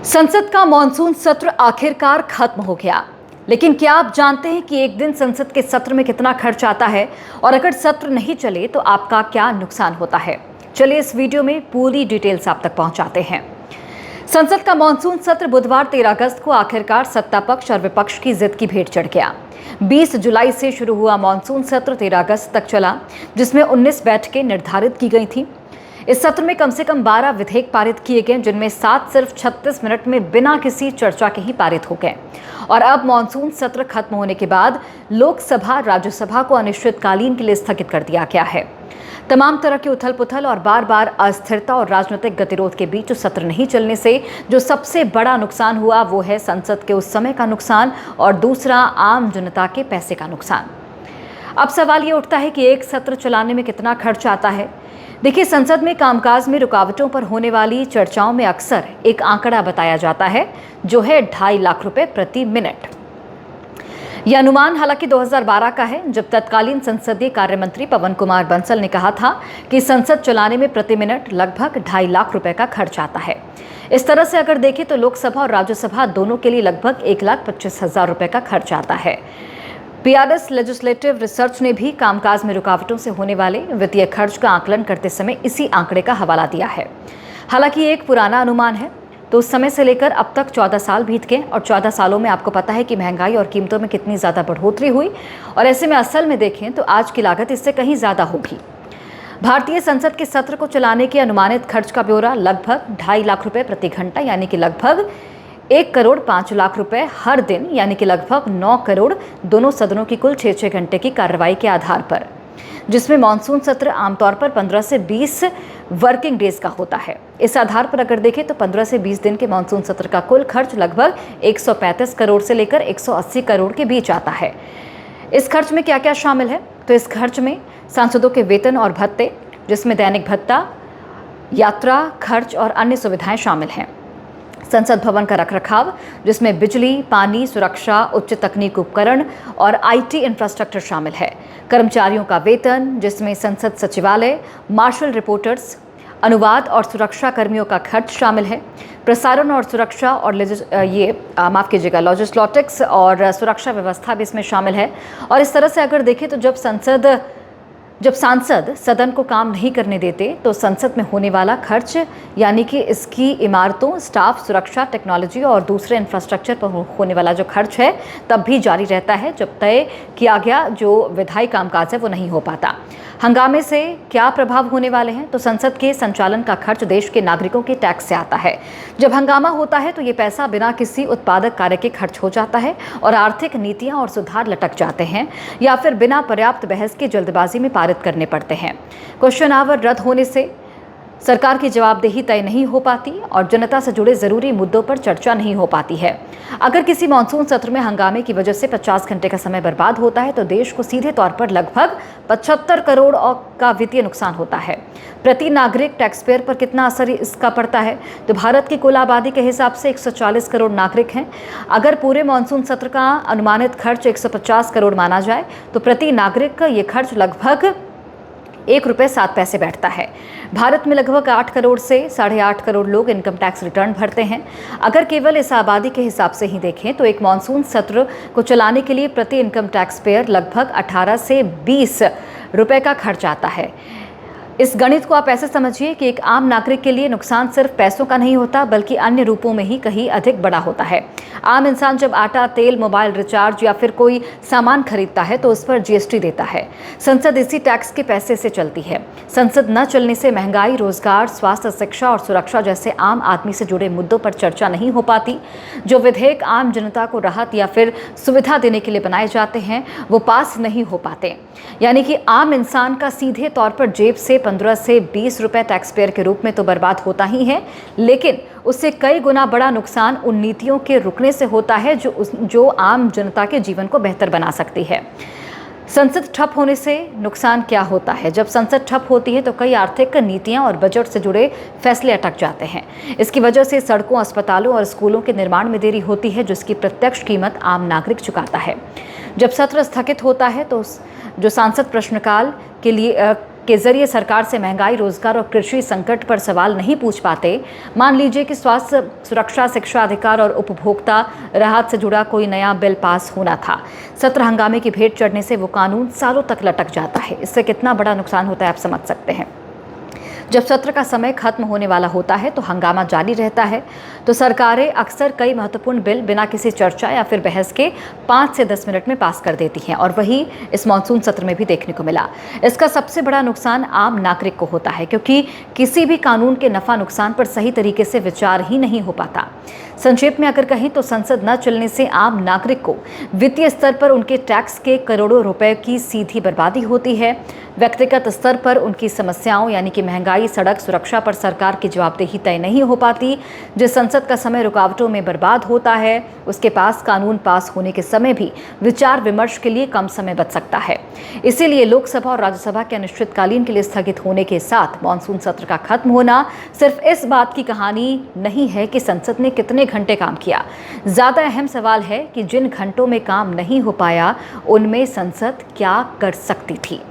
संसद का मॉनसून सत्र आखिरकार खत्म हो गया। लेकिन क्या आप जानते हैं कि एक दिन संसद के सत्र में कितना खर्च आता है और अगर सत्र नहीं चले तो आपका क्या नुकसान होता है। चलिए इस वीडियो में पूरी डिटेल्स आप तक पहुंचाते हैं। संसद का मॉनसून सत्र बुधवार 13 अगस्त को आखिरकार सत्ता पक्ष और विपक्ष की जिद की भेंट चढ़ गया। 20 जुलाई से शुरू हुआ मॉनसून सत्र 13 अगस्त तक चला, जिसमें 19 बैठकें निर्धारित की गई थी। इस सत्र में कम से कम 12 विधेयक पारित किए गए, जिनमें 7 सिर्फ 36 मिनट में बिना किसी चर्चा के ही पारित हो गए। और अब मॉनसून सत्र खत्म होने के बाद लोकसभा राज्यसभा को अनिश्चितकालीन के लिए स्थगित कर दिया गया है। तमाम तरह की उथल पुथल और बार बार अस्थिरता और राजनीतिक गतिरोध के बीच सत्र नहीं चलने से जो सबसे बड़ा नुकसान हुआ वो है संसद के उस समय का नुकसान और दूसरा आम जनता के पैसे का नुकसान। अब सवाल ये उठता है कि एक सत्र चलाने में कितना खर्च आता है। देखिए, संसद में कामकाज में रुकावटों पर होने वाली चर्चाओं में अक्सर एक आंकड़ा बताया जाता है, जो है 2.5 लाख रुपए प्रति मिनट। यह अनुमान हालांकि 2012 का है, जब तत्कालीन संसदीय कार्य मंत्री पवन कुमार बंसल ने कहा था कि संसद चलाने में प्रति मिनट लगभग 2.5 लाख रुपए का खर्च आता है। इस तरह से अगर देखें तो लोकसभा और राज्यसभा दोनों के लिए लगभग 1,25,000 रुपए का खर्च आता है। पीआरएस लेजिस्लेटिव रिसर्च ने भी कामकाज में रुकावटों से होने वाले वित्तीय खर्च का आकलन करते समय इसी आंकड़े का हवाला दिया है। हालांकि ये एक पुराना अनुमान है, तो उस समय से लेकर अब तक 14 साल बीत गए और 14 सालों में आपको पता है कि महंगाई और कीमतों में कितनी ज़्यादा बढ़ोतरी हुई और ऐसे में असल में देखें तो आज की लागत इससे कहीं ज़्यादा होगी। भारतीय संसद के सत्र को चलाने के अनुमानित खर्च का ब्यौरा लगभग 2.5 लाख रुपए प्रति घंटा, यानी कि लगभग 1,05,00,000 रुपए हर दिन, यानी कि लगभग 9 करोड़ दोनों सदनों की कुल 6 घंटे की कार्रवाई के आधार पर, जिसमें मॉनसून सत्र आमतौर पर 15 से 20 वर्किंग डेज का होता है। इस आधार पर अगर देखें तो 15 से 20 दिन के मॉनसून सत्र का कुल खर्च लगभग 135 करोड़ से लेकर 180 करोड़ के बीच आता है। इस खर्च में क्या क्या शामिल है, तो इस खर्च में सांसदों के वेतन और भत्ते, जिसमें दैनिक भत्ता, यात्रा खर्च और अन्य सुविधाएं शामिल हैं। संसद भवन का रखरखाव, जिसमें बिजली, पानी, सुरक्षा, उच्च तकनीक उपकरण और आईटी इंफ्रास्ट्रक्चर शामिल है। कर्मचारियों का वेतन, जिसमें संसद सचिवालय, मार्शल रिपोर्टर्स, अनुवाद और सुरक्षा कर्मियों का खर्च शामिल है। प्रसारण और सुरक्षा और लॉजिस्टिक्स और सुरक्षा व्यवस्था भी इसमें शामिल है। और इस तरह से अगर देखें तो जब सांसद सदन को काम नहीं करने देते तो संसद में होने वाला खर्च, यानी कि इसकी इमारतों, स्टाफ, सुरक्षा, टेक्नोलॉजी और दूसरे इंफ्रास्ट्रक्चर पर होने वाला जो खर्च है तब भी जारी रहता है, जब तय किया गया जो विधायी कामकाज है वो नहीं हो पाता। हंगामे से क्या प्रभाव होने वाले हैं, तो संसद के संचालन का खर्च देश के नागरिकों के टैक्स से आता है। जब हंगामा होता है तो ये पैसा बिना किसी उत्पादक कार्य के खर्च हो जाता है और आर्थिक नीतियां और सुधार लटक जाते हैं या फिर बिना पर्याप्त बहस की जल्दबाजी में पारित करने पड़ते हैं। क्वेश्चन आवर रद्द होने से सरकार की जवाबदेही तय नहीं हो पाती और जनता से जुड़े जरूरी मुद्दों पर चर्चा नहीं हो पाती है। अगर किसी मॉनसून सत्र में हंगामे की वजह से 50 घंटे का समय बर्बाद होता है तो देश को सीधे तौर पर लगभग 75 करोड़ का वित्तीय नुकसान होता है। प्रति नागरिक टैक्स पेयर पर कितना असर इसका पड़ता है, तो भारत की कुल आबादी के हिसाब से 140 करोड़ नागरिक हैं। अगर पूरे मॉनसून सत्र का अनुमानित खर्च 150 करोड़ माना जाए तो प्रति नागरिक का ये खर्च लगभग ₹1.07 बैठता है। भारत में लगभग 8 करोड़ से 8.5 करोड़ लोग इनकम टैक्स रिटर्न भरते हैं। अगर केवल इस आबादी के हिसाब से ही देखें तो एक मॉनसून सत्र को चलाने के लिए प्रति इनकम टैक्स पेयर लगभग 18 से 20 रुपए का खर्च आता है। इस गणित को आप ऐसे समझिए कि एक आम नागरिक के लिए नुकसान सिर्फ पैसों का नहीं होता, बल्कि अन्य रूपों में ही कहीं अधिक बड़ा होता है। आम इंसान जब आटा, तेल, मोबाइल रिचार्ज या फिर कोई सामान खरीदता है तो उस पर जीएसटी देता है। संसद इसी टैक्स के पैसे से चलती है। संसद न चलने से महंगाई, रोजगार, स्वास्थ्य, शिक्षा और सुरक्षा जैसे आम आदमी से जुड़े मुद्दों पर चर्चा नहीं हो पाती। जो विधेयक आम जनता को राहत या फिर सुविधा देने के लिए बनाए जाते हैं वो पास नहीं हो पाते, यानी कि आम इंसान का सीधे तौर पर जेब से 15 से 20 रुपए टैक्स पेयर के रूप में तो बर्बाद होता ही है, लेकिन उससे कई गुना बड़ा नुकसान उन नीतियों के रुकने से होता है जो आम जनता के जीवन को बेहतर बना सकती है। संसद ठप होने से नुकसान क्या होता है? जब संसद ठप होती है तो कई आर्थिक नीतियां और बजट से जुड़े फैसले अटक जाते हैं। इसकी वजह से सड़कों, अस्पतालों और स्कूलों के निर्माण में देरी होती है, जिसकी प्रत्यक्ष कीमत आम नागरिक चुकाता है। जब सत्र स्थगित होता है तो जो सांसद प्रश्नकाल के लिए के जरिए सरकार से महंगाई, रोजगार और कृषि संकट पर सवाल नहीं पूछ पाते। मान लीजिए कि स्वास्थ्य सुरक्षा, शिक्षा अधिकार और उपभोक्ता राहत से जुड़ा कोई नया बिल पास होना था। सत्र हंगामे की भेंट चढ़ने से वो कानून सालों तक लटक जाता है। इससे कितना बड़ा नुकसान होता है आप समझ सकते हैं। जब सत्र का समय खत्म होने वाला होता है तो हंगामा जारी रहता है, तो सरकारें अक्सर कई महत्वपूर्ण बिल बिना किसी चर्चा या फिर बहस के 5 से 10 मिनट में पास कर देती हैं, और वही इस मानसून सत्र में भी देखने को मिला। इसका सबसे बड़ा नुकसान आम नागरिक को होता है, क्योंकि किसी भी कानून के नफा नुकसान पर सही तरीके से विचार ही नहीं हो पाता। संक्षेप में अगर कहीं तो संसद न चलने से आम नागरिक को वित्तीय स्तर पर उनके टैक्स के करोड़ों रुपए की सीधी बर्बादी होती है। व्यक्तिगत स्तर पर उनकी समस्याओं यानी कि महंगाई, सड़क सुरक्षा पर सरकार की जवाबदेही तय नहीं हो पाती। जिस संसद का समय रुकावटों में बर्बाद होता है, उसके पास कानून पास होने के समय भी विचार विमर्श के लिए कम समय बच सकता है। इसीलिए लोकसभा और राज्यसभा के अनिश्चितकालीन के लिए स्थगित होने के साथ मानसून सत्र का खत्म होना सिर्फ इस बात की कहानी नहीं है कि संसद ने कितने घंटे काम किया। ज्यादा अहम सवाल है कि जिन घंटों में काम नहीं हो पाया, उनमें संसद क्या कर सकती थी।